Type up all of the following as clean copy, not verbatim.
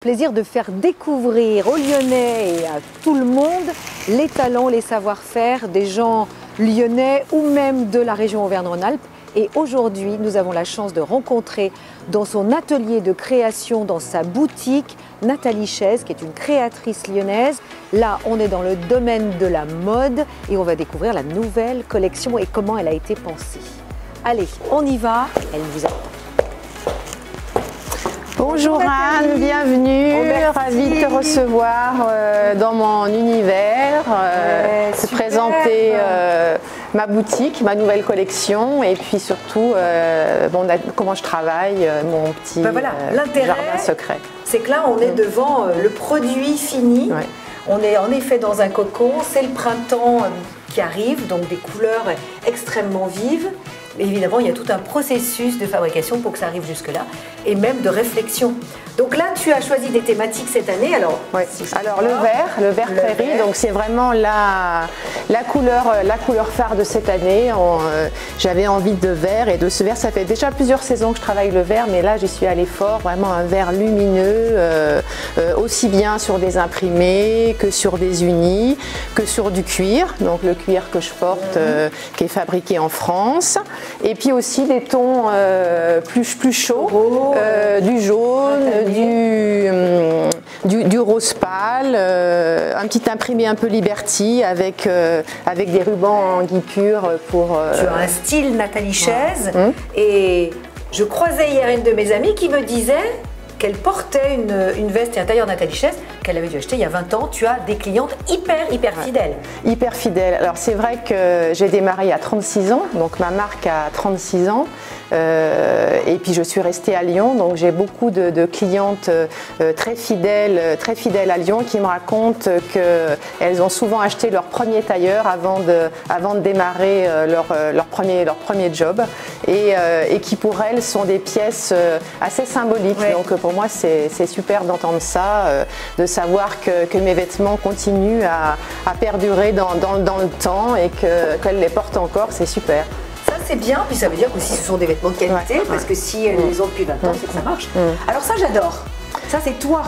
Plaisir de faire découvrir aux Lyonnais et à tout le monde les talents, les savoir-faire des gens lyonnais ou même de la région Auvergne-Rhône-Alpes. Et aujourd'hui, nous avons la chance de rencontrer dans son atelier de création, dans sa boutique, Nathalie Chaise, qui est une créatrice lyonnaise. Là, on est dans le domaine de la mode et on va découvrir la nouvelle collection et comment elle a été pensée. Allez, on y va, elle vous attend. Bonjour Anne, bienvenue, ravie de te recevoir dans mon univers, te présenter ma boutique, ma nouvelle collection et puis surtout comment je travaille, mon petit jardin secret. C'est que là on est devant le produit fini, on est en effet dans un cocon, c'est le printemps qui arrive, donc des couleurs extrêmement vives. Mais évidemment, il y a tout un processus de fabrication pour que ça arrive jusque-là, et même de réflexion. Donc là, tu as choisi des thématiques cette année. Alors, alors le vert prairie, donc c'est vraiment la couleur phare de cette année. J'avais envie de vert, et de ce vert, ça fait déjà plusieurs saisons que je travaille le vert, mais là, j'y suis allée fort, vraiment un vert lumineux, aussi bien sur des imprimés que sur des unis, que sur du cuir. Donc le cuir que je porte, qui est fabriqué en France. Et puis aussi des tons plus chauds, du jaune, du rose pâle, un petit imprimé un peu Liberty avec des rubans en guipure pour... Tu as un style Nathalie Chaise et je croisais hier une de mes amies qui me disait qu'elle portait une veste et un tailleur Nathalie Chaise qu'elle avait dû acheter il y a 20 ans. Tu as des clientes hyper fidèles. Hyper fidèles. Alors c'est vrai que j'ai démarré à 36 ans, donc ma marque a 36 ans. Et puis je suis restée à Lyon, donc j'ai beaucoup de clientes très fidèles à Lyon qui me racontent qu'elles ont souvent acheté leur premier tailleur avant de démarrer leur premier job et qui pour elles sont des pièces assez symboliques. Ouais. Donc pour moi c'est super d'entendre ça, de savoir que mes vêtements continuent à perdurer dans le temps et qu'elles les portent encore, c'est super. Ça c'est bien, puis ça veut dire aussi ce sont des vêtements de qualité, parce que si elles les ont depuis 20 ans, c'est que ça marche. Alors ça j'adore, ça c'est toi.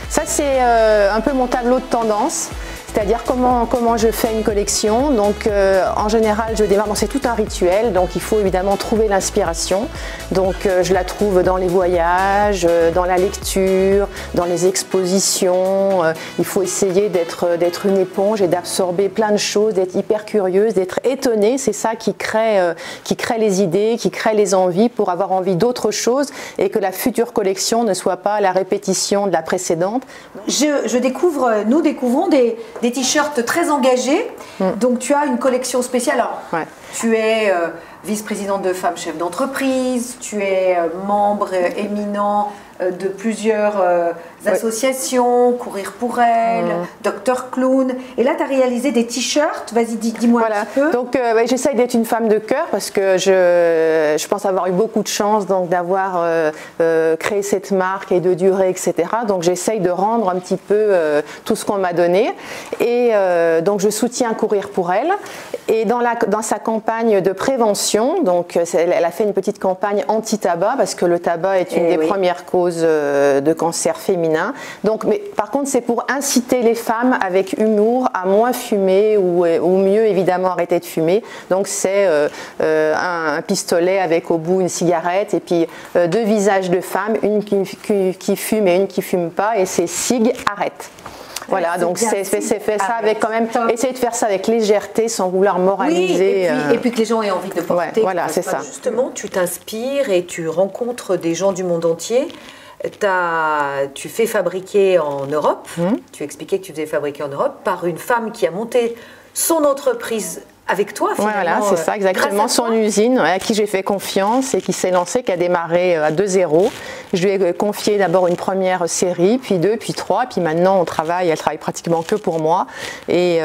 Ça c'est un peu mon tableau de tendance. C'est-à-dire comment je fais une collection. Donc en général je démarre, c'est tout un rituel, donc il faut évidemment trouver l'inspiration. Donc je la trouve dans les voyages, dans la lecture, dans les expositions. Il faut essayer d'être une éponge et d'absorber plein de choses, d'être hyper curieuse, d'être étonnée. C'est ça qui crée les idées, qui crée les envies pour avoir envie d'autre chose et que la future collection ne soit pas la répétition de la précédente. Nous découvrons des t-shirts très engagés. Donc tu as une collection spéciale. Alors, tu es vice-présidente de Femmes Chefs d'entreprise, tu es membre éminent de plusieurs associations, Courir pour elle, Docteur Clown. Et là, tu as réalisé des t-shirts. Vas-y, dis-moi un petit peu. Donc, j'essaye d'être une femme de cœur parce que je pense avoir eu beaucoup de chance d'avoir créé cette marque et de durer, etc. Donc, j'essaye de rendre un petit peu tout ce qu'on m'a donné. Et donc, je soutiens Courir pour elle. Et dans sa campagne de prévention, donc, elle a fait une petite campagne anti-tabac parce que le tabac est une des premières causes de cancer féminin. Donc, mais par contre, c'est pour inciter les femmes avec humour à moins fumer ou mieux évidemment arrêter de fumer. Donc c'est un pistolet avec au bout une cigarette et puis deux visages de femmes, une qui fume et une qui fume pas, et c'est Sig arrête. Voilà, donc c'est fait ça avec quand même, essayer de faire ça avec légèreté sans vouloir moraliser. Oui, et puis que les gens aient envie de porter. Voilà, c'est ça. Justement, tu t'inspires et tu rencontres des gens du monde entier. Tu fais fabriquer en Europe, tu expliquais que tu faisais fabriquer en Europe par une femme qui a monté son entreprise avec toi, finalement. Voilà, c'est ça, exactement. Son usine, à qui j'ai fait confiance et qui s'est lancée, qui a démarré à 2-0. Je lui ai confié d'abord une première série, puis 2, puis 3, puis maintenant elle travaille pratiquement que pour moi. Et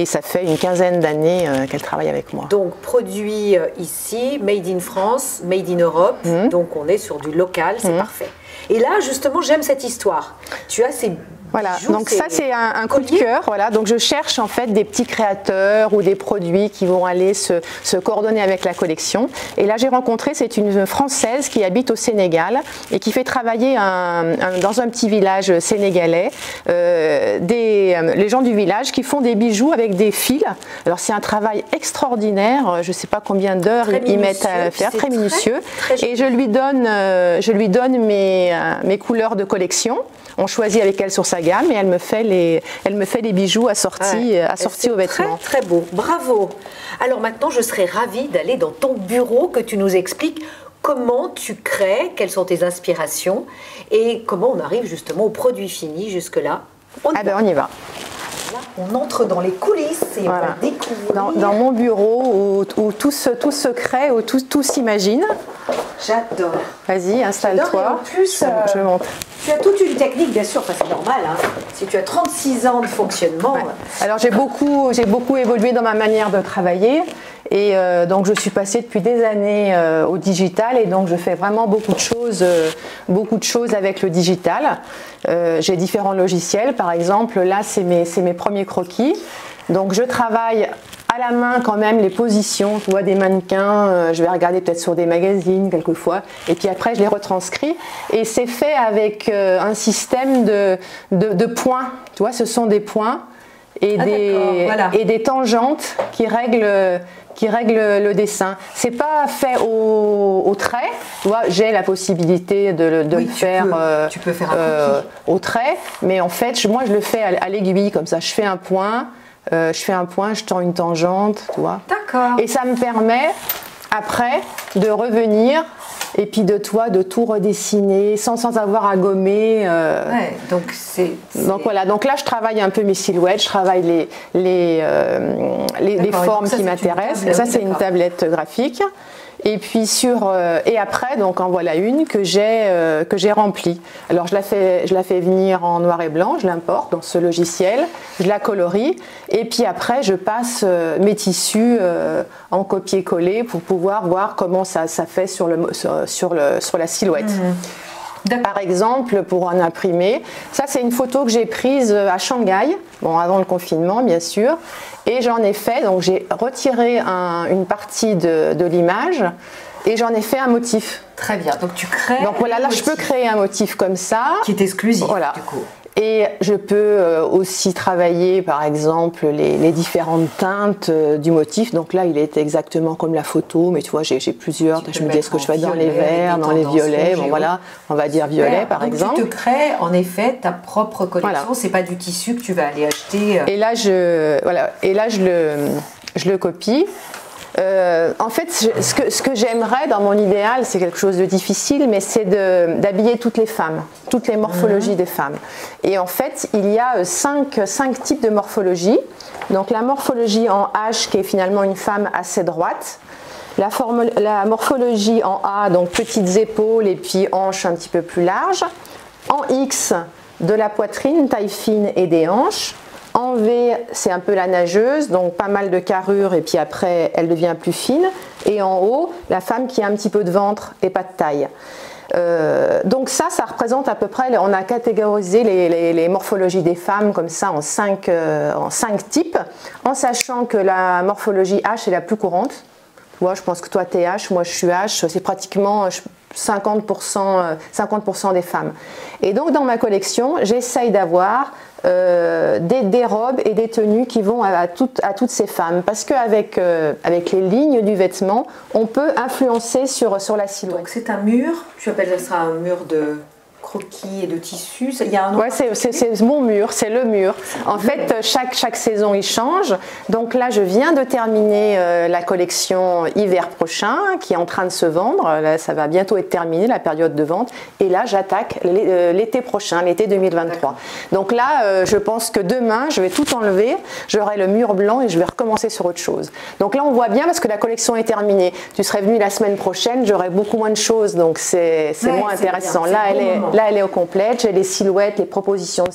ça fait une quinzaine d'années qu'elle travaille avec moi. Donc, produit ici, made in France, made in Europe. Donc, on est sur du local, c'est parfait. Et là, justement, j'aime cette histoire. Tu as ces Voilà, bijoux, donc ça c'est un coup de cœur. Voilà, donc je cherche en fait des petits créateurs ou des produits qui vont aller se coordonner avec la collection. Et là j'ai rencontré, c'est une Française qui habite au Sénégal et qui fait travailler dans un petit village sénégalais les gens du village qui font des bijoux avec des fils. Alors c'est un travail extraordinaire, je ne sais pas combien d'heures ils mettent à faire, très minutieux. Et je lui donne mes couleurs de collection. On choisit avec elle sur sa gamme et elle me fait les bijoux assortis aux vêtements. Très, très beau, bravo. Alors maintenant, je serais ravie d'aller dans ton bureau, que tu nous expliques comment tu crées, quelles sont tes inspirations et comment on arrive justement au produit fini jusque-là. On y va. Là, on entre dans les coulisses et on va découvrir. Dans mon bureau où tout se crée, où tout s'imagine. J'adore. Vas-y, installe-toi. En plus, je monte. Tu as toute une technique, bien sûr, c'est normal. Hein. Si tu as 36 ans de fonctionnement. Ouais. Alors j'ai beaucoup évolué dans ma manière de travailler. Et donc je suis passée depuis des années au digital et donc je fais vraiment beaucoup de choses avec le digital. J'ai différents logiciels, par exemple, là c'est mes premiers croquis. Donc je travaille à la main quand même les positions, tu vois, des mannequins, je vais regarder peut-être sur des magazines quelquefois, et puis après je les retranscris. Et c'est fait avec un système de points, tu vois, ce sont des points et des tangentes qui règlent le dessin. C'est pas fait au trait, tu vois, j'ai la possibilité de le faire, tu peux faire un au trait, mais en fait moi je le fais à l'aiguille comme ça, je fais un point, je tends une tangente, tu vois. D'accord. Et ça me permet après de revenir et puis de tout redessiner sans avoir à gommer. Ouais, donc voilà, donc là je travaille un peu mes silhouettes, je travaille les formes qui m'intéressent. Ça c'est une tablette graphique. Et puis et après donc en voilà une que j'ai remplie. Alors je la fais venir en noir et blanc, je l'importe dans ce logiciel, je la colorie et puis après je passe mes tissus en copier-coller pour pouvoir voir comment ça fait sur la silhouette. Par exemple, pour un imprimé, ça c'est une photo que j'ai prise à Shanghai, avant le confinement bien sûr, et j'en ai fait, donc j'ai retiré une partie de l'image et j'en ai fait un motif. Très bien, donc tu crées. Donc voilà, là je peux créer un motif comme ça. Qui est exclusif voilà. Du coup. Et je peux aussi travailler par exemple les différentes teintes du motif. Donc là il est exactement comme la photo, mais tu vois j'ai plusieurs. Je me dis est-ce que je fais dans les verts, dans les violets, bon voilà, on va dire violet par exemple. Tu te crées en effet ta propre collection, voilà. C'est pas du tissu que tu vas aller acheter. Et là je le copie. En fait, ce que j'aimerais dans mon idéal, c'est quelque chose de difficile, mais c'est d'habiller toutes les femmes, toutes les morphologies des femmes. Et en fait, il y a cinq types de morphologie. Donc la morphologie en H, qui est finalement une femme assez droite. La morphologie en A, donc petites épaules et puis hanches un petit peu plus larges. En X, de la poitrine, taille fine et des hanches. En V, c'est un peu la nageuse, donc pas mal de carrure et puis après elle devient plus fine. Et en haut, la femme qui a un petit peu de ventre et pas de taille. Donc ça représente à peu près, on a catégorisé les morphologies des femmes comme ça en cinq types, en sachant que la morphologie H est la plus courante. Moi, je pense que toi t'es H, moi je suis H, c'est pratiquement 50% des femmes. Et donc dans ma collection, j'essaye d'avoir des robes et des tenues qui vont à toutes ces femmes, parce qu'avec les lignes du vêtement, on peut influencer sur la silhouette. Donc c'est un mur, tu appelles ça un mur de croquis et de tissus. Il y a un nom. Ouais, c'est mon mur, c'est le mur. En fait, chaque saison il change. Donc là, je viens de terminer la collection hiver prochain, qui est en train de se vendre. Là, ça va bientôt être terminé la période de vente. Et là, j'attaque l'été prochain, l'été 2023. Donc là, je pense que demain, je vais tout enlever. J'aurai le mur blanc et je vais recommencer sur autre chose. Donc là, on voit bien parce que la collection est terminée. Tu serais venu la semaine prochaine, j'aurais beaucoup moins de choses, donc c'est moins intéressant. Là, Là, elle est au complète. J'ai les silhouettes, les propositions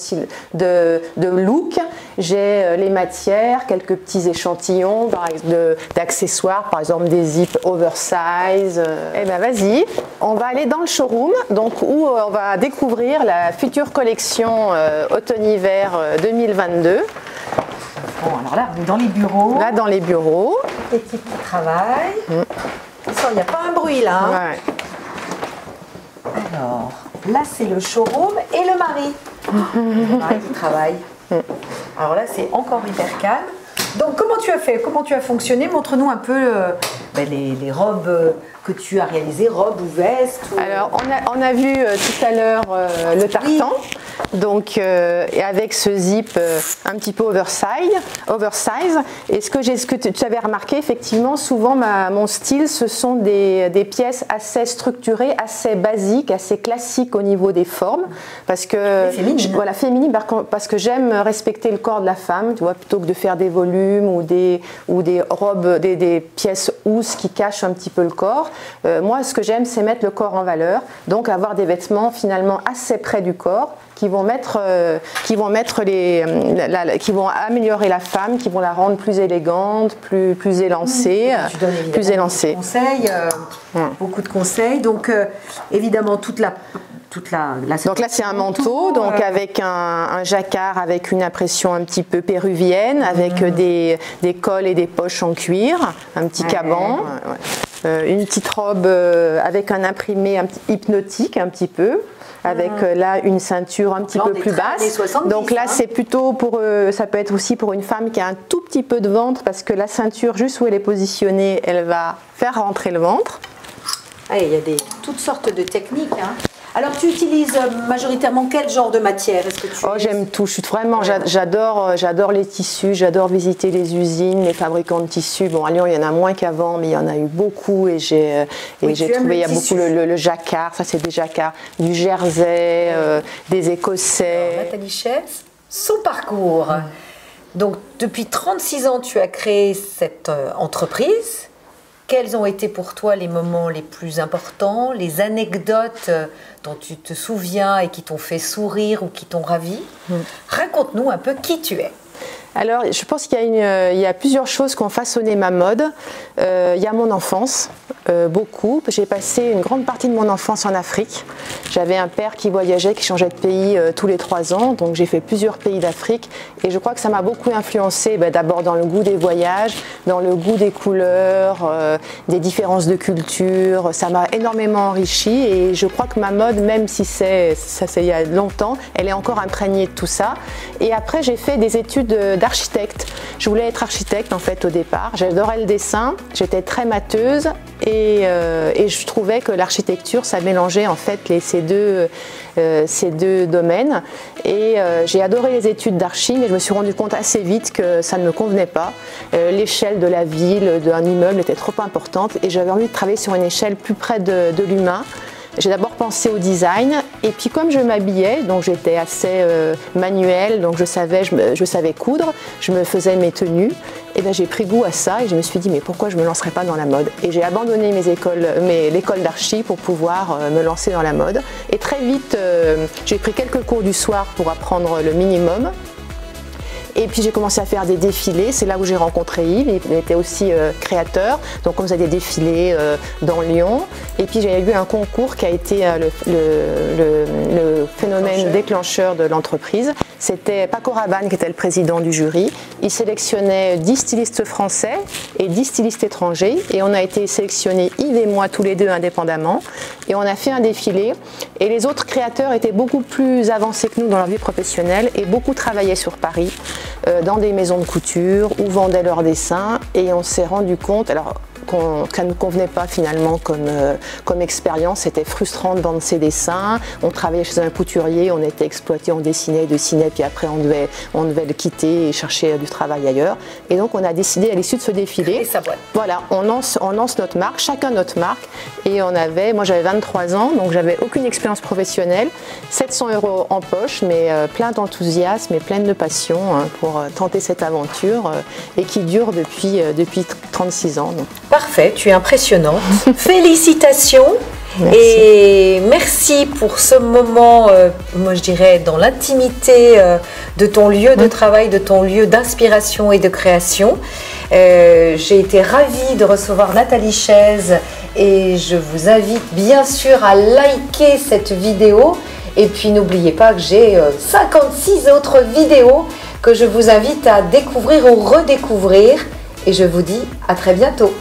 de look. J'ai les matières, quelques petits échantillons d'accessoires, par exemple des zips oversize. Eh bien, vas-y. On va aller dans le showroom, donc où on va découvrir la future collection automne-hiver 2022. Bon, alors là, on est dans les bureaux. Là, dans les bureaux. L'équipe qui travaille. Il n'y a pas un bruit là. Hein. Ouais. Alors, là, c'est le showroom et le mari. Le mari qui travaille. Alors là, c'est encore hyper calme. Donc, comment tu as fait? Comment tu as fonctionné? Montre-nous un peu les robes que tu as réalisées, robes ou vestes. Alors, on a vu tout à l'heure le tartan. Oui. Donc, et avec ce zip un petit peu oversize. Et ce que tu avais remarqué, effectivement, souvent mon style, ce sont des pièces assez structurées, assez basiques, assez classiques au niveau des formes, parce que féminine, parce que j'aime respecter le corps de la femme, tu vois, plutôt que de faire des volumes ou des robes, des pièces housses qui cachent un petit peu le corps. Moi, ce que j'aime, c'est mettre le corps en valeur, donc avoir des vêtements finalement assez près du corps, qui vont améliorer la femme, qui vont la rendre plus élégante, plus élancée, plus élancée. Beaucoup de conseils. Donc évidemment toute la donc là c'est un manteau, donc avec un jacquard avec une impression un petit peu péruvienne, avec des cols et des poches en cuir, un petit caban, une petite robe avec un imprimé hypnotique un petit peu. Avec là une ceinture un petit peu plus basse. 70, donc là c'est plutôt pour, ça peut être aussi pour une femme qui a un tout petit peu de ventre, parce que la ceinture juste où elle est positionnée, elle va faire rentrer le ventre. Ah, il y a toutes sortes de techniques. Hein. Alors tu utilises majoritairement quel genre de matière? J'aime tout, j'adore les tissus, j'adore visiter les usines, les fabricants de tissus. Bon, à Lyon il y en a moins qu'avant, mais il y en a eu beaucoup, et j'ai trouvé, il y a beaucoup le jacquard, ça c'est des jacquards, du jersey, des écossais. Alors, Nathalie Chaise, son parcours. Donc depuis 36 ans tu as créé cette entreprise. Quels ont été pour toi les moments les plus importants, les anecdotes dont tu te souviens et qui t'ont fait sourire ou qui t'ont ravi? Raconte-nous un peu qui tu es. Alors, je pense qu'il y a plusieurs choses qui ont façonné ma mode. Il y a mon enfance, beaucoup. J'ai passé une grande partie de mon enfance en Afrique. J'avais un père qui voyageait, qui changeait de pays tous les 3 ans. Donc, j'ai fait plusieurs pays d'Afrique. Et je crois que ça m'a beaucoup influencé, d'abord dans le goût des voyages, dans le goût des couleurs, des différences de culture. Ça m'a énormément enrichi. Et je crois que ma mode, même si c'est il y a longtemps, elle est encore imprégnée de tout ça. Et après, j'ai fait des études d'architecte. Je voulais être architecte en fait au départ. J'adorais le dessin, j'étais très matheuse et je trouvais que l'architecture ça mélangeait en fait ces deux domaines. Et j'ai adoré les études d'archi, mais je me suis rendu compte assez vite que ça ne me convenait pas. L'échelle de la ville, d'un immeuble était trop importante et j'avais envie de travailler sur une échelle plus près de l'humain. J'ai d'abord pensé au design et puis comme je m'habillais, donc j'étais assez manuelle, donc je savais coudre, je me faisais mes tenues, et bien j'ai pris goût à ça et je me suis dit mais pourquoi je ne me lancerais pas dans la mode? Et j'ai abandonné l'école d'archi pour pouvoir me lancer dans la mode. Et très vite, j'ai pris quelques cours du soir pour apprendre le minimum. Et puis j'ai commencé à faire des défilés, c'est là où j'ai rencontré Yves, il était aussi créateur, donc on faisait des défilés dans Lyon. Et puis j'ai eu un concours qui a été le phénomène déclencheur de l'entreprise. C'était Paco Rabanne qui était le président du jury. Il sélectionnait 10 stylistes français et 10 stylistes étrangers. Et on a été sélectionnés, Yves et moi, tous les deux indépendamment. Et on a fait un défilé. Et les autres créateurs étaient beaucoup plus avancés que nous dans leur vie professionnelle et beaucoup travaillaient sur Paris, dans des maisons de couture où vendaient leurs dessins. Et on s'est rendu compte, ça ne nous convenait pas finalement comme expérience, c'était frustrant de vendre ses dessins, on travaillait chez un couturier, on était exploité, on dessinait, puis après on devait le quitter et chercher du travail ailleurs. Et donc on a décidé à l'issue de ce défilé, voilà, on lance notre marque, chacun notre marque, et moi j'avais 23 ans, donc j'avais aucune expérience professionnelle, 700 € en poche, mais plein d'enthousiasme et pleine de passion pour tenter cette aventure et qui dure depuis 36 ans. Donc. Parfait. parfait, tu es impressionnante. Félicitations. Merci. Et merci pour ce moment, moi je dirais, dans l'intimité de ton lieu de travail, de ton lieu d'inspiration et de création. J'ai été ravie de recevoir Nathalie Chaise et je vous invite bien sûr à liker cette vidéo. Et puis n'oubliez pas que j'ai 56 autres vidéos que je vous invite à découvrir ou redécouvrir. Et je vous dis à très bientôt.